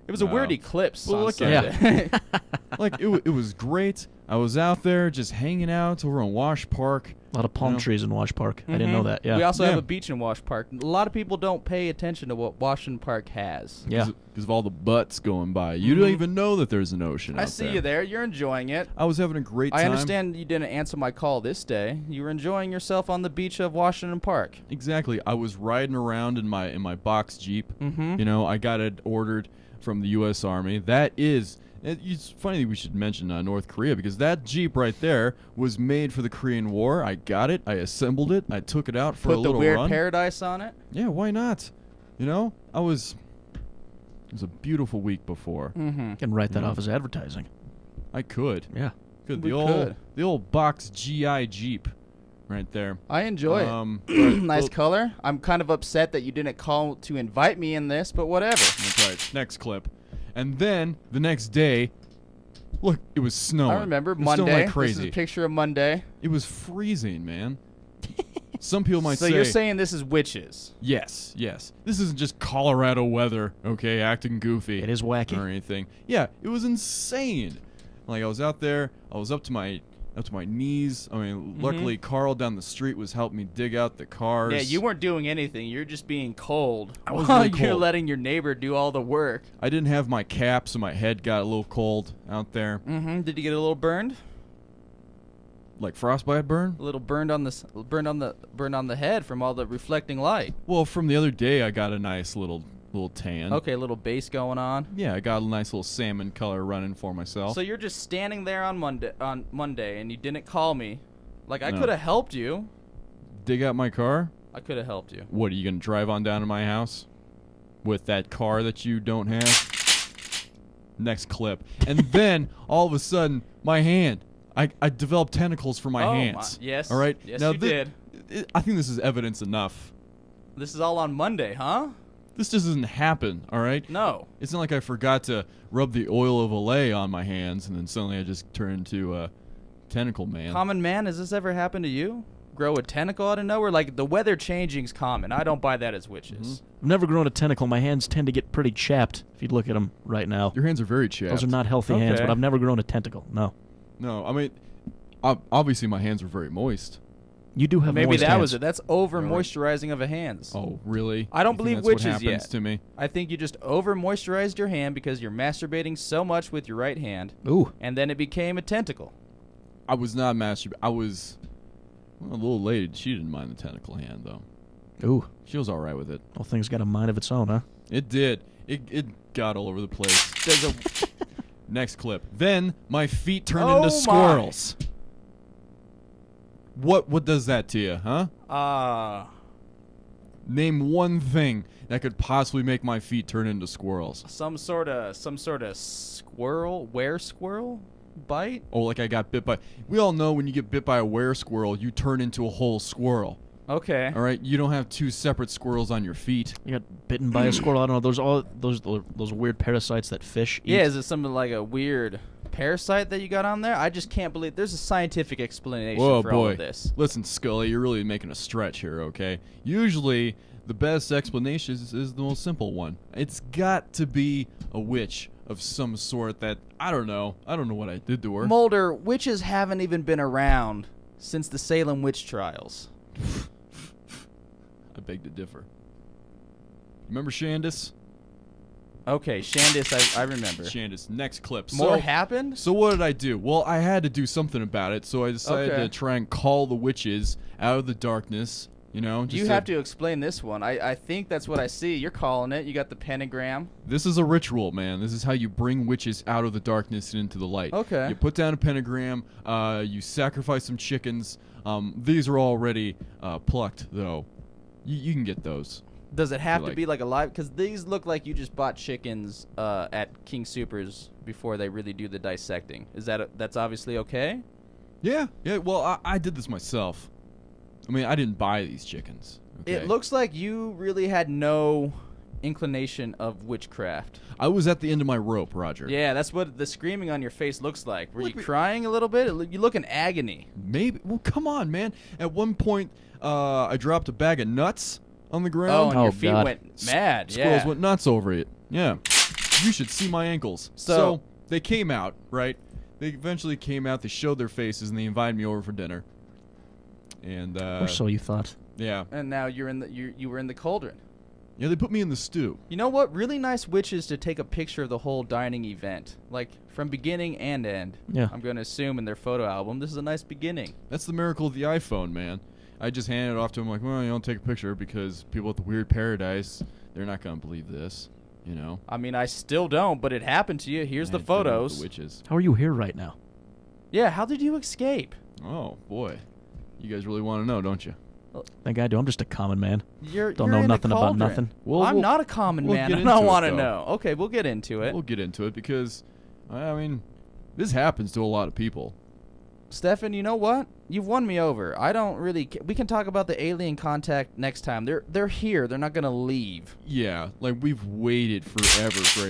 It was a weird eclipse Well, on look Sunday. Like, it was great. I was out there just hanging out over in Wash Park. A lot of palm trees in Wash Park. I didn't know that. Yeah. We also have a beach in Wash Park. A lot of people don't pay attention to what Washington Park has. Yeah. Because of all the butts going by. You don't even know that there's an ocean I out see there. you there. You're enjoying it. I was having a great time. I understand you didn't answer my call this day. You were enjoying yourself on the beach of Washington Park. Exactly. I was riding around in my box Jeep. Mm-hmm. You know, I got it ordered from the U.S. Army. That is... It's funny we should mention North Korea, because that Jeep right there was made for the Korean War. I got it. I assembled it. I took it out for a Put the little weird run. paradise on it. Yeah, why not? You know, it was a beautiful week before. Mm-hmm. You can write that off as advertising. I could. Yeah. Could. We The old box GI Jeep right there. I enjoy it. Right, Nice well, color. I'm kind of upset that you didn't call to invite me in this, but whatever. That's right. Next clip. And then the next day, look, it was snowing. I remember It was snowing Monday. like crazy. This is a picture of Monday. It was freezing, man. Some people might So say... you're saying this is witches? Yes, yes. This isn't just Colorado weather, okay, acting goofy. It is wacky. Or anything. Yeah, it was insane. Like, I was out there, I was up to my knees. I mean, luckily Carl down the street was helping me dig out the cars. Yeah, you weren't doing anything. You're just being cold. I was while really You're cold. letting your neighbor do all the work. I didn't have my cap, so my head got a little cold out there. Mm-hmm. Did you get a little burned? Like frostbite burn? A little burned on the head from all the reflecting light. Well, from the other day, I got a nice little tan. Okay, a little base going on. Yeah, I got a nice little salmon color running for myself. So you're just standing there on Monday, and you didn't call me. Like, I No. could have helped you. Dig out my car? I could have helped you. What, are you going to drive on down to my house? With that car that you don't have? Next clip. And then, all of a sudden, my hand. I developed tentacles for my hands. Yes. All right? Yes, now, you did. I think this is evidence enough. This is all on Monday, huh? This just doesn't happen, all right? No. It's not like I forgot to rub the oil of Olay on my hands and then suddenly I just turned into a tentacle man. Common man, has this ever happened to you? Grow a tentacle out of nowhere? Like, the weather changing's common. I don't buy that as witches. I've never grown a tentacle. My hands tend to get pretty chapped, if you look at them right now. Your hands are very chapped. Those are not healthy hands, Okay. but I've never grown a tentacle. No. No, I mean, obviously my hands are very moist. You do have Maybe moist that hands. was it. That's over moisturizing of a hands. Oh, really? I don't You think believe that's witches what happens yet. to me? I think you just over moisturized your hand because you're masturbating so much with your right hand, Ooh. and then it became a tentacle. I was not masturbating. I was a little late. She didn't mind the tentacle hand, though. Ooh. She was all right with it. Well, things got a mind of its own, huh? It did. It got all over the place. There's a Next clip. Then my feet turned Oh into my. squirrels. What does that to you, huh? Name one thing that could possibly make my feet turn into squirrels. some sort of squirrel, squirrel bite. Oh, like I got bit by... We all know when you get bit by a were-squirrel, you turn into a whole squirrel. Okay. All right? You don't have two separate squirrels on your feet. You got bitten by a squirrel. I don't know. Those weird parasites that fish eat. Yeah, is it something like a weird parasite that you got on there? I just can't believe there's a scientific explanation Whoa, for all boy. of this. Listen, Scully, you're really making a stretch here, okay? Usually, the best explanation is the most simple one. It's got to be a witch of some sort that, I don't know what I did to her. Mulder, witches haven't even been around since the Salem witch trials. I beg to differ. Remember Shandis? Okay, Shandis, I remember. Shandis, next clip. More happened? So what did I do? Well, I had to do something about it, so I decided Okay. to try and call the witches out of the darkness, you know? You have to explain this one. I think that's what I see. You're calling it. You got the pentagram. This is a ritual, man. This is how you bring witches out of the darkness and into the light. Okay. You put down a pentagram, you sacrifice some chickens. These are already plucked, though. You can get those. Does it have to like- be like alive? Because these look like you just bought chickens at King Soopers before they really do the dissecting. Is that's obviously okay? Yeah. Well, I did this myself. I mean, I didn't buy these chickens. Okay? It looks like you really had no inclination of witchcraft. I was at the end of my rope, Roger. Yeah, that's what the screaming on your face looks like. Were Look, you crying a little bit? You look in agony. Maybe. Well, come on, man. At one point, I dropped a bag of nuts on the Oh, ground. and Oh, your feet God. went mad. Squirrels Yeah. went nuts over it. Yeah. You should see my ankles. So they came out, right? They eventually came out. They showed their faces, and they invited me over for dinner. And Or so you thought. yeah, and now you're in the you were in the cauldron. yeah, they put me in the stew. You know what? Really nice witches to take a picture of the whole dining event, like from beginning and end. Yeah. I'm going to assume in their photo album, this is a nice beginning. That's the miracle of the iPhone, man. I just handed it off to him like, well, you don't take a picture because people at the Weird Paradise, they're not gonna believe this, you know. I mean, I still don't, but it happened to you. Here's the And dealing with photos. The witches. How are you here right now? Yeah, how did you escape? Oh boy, you guys really want to know, don't you? Think I do. I'm just a common man. You're Don't you're know in a nothing about cauldron. nothing. I'm not a common we'll man. get I into don't it, want to though. know. Okay, we'll get into it. We'll get into it because, I mean, this happens to a lot of people. Steffen, you know what? You've won me over. I don't really. We can talk about the alien contact next time. They're here. They're not gonna leave. Yeah, like we've waited forever for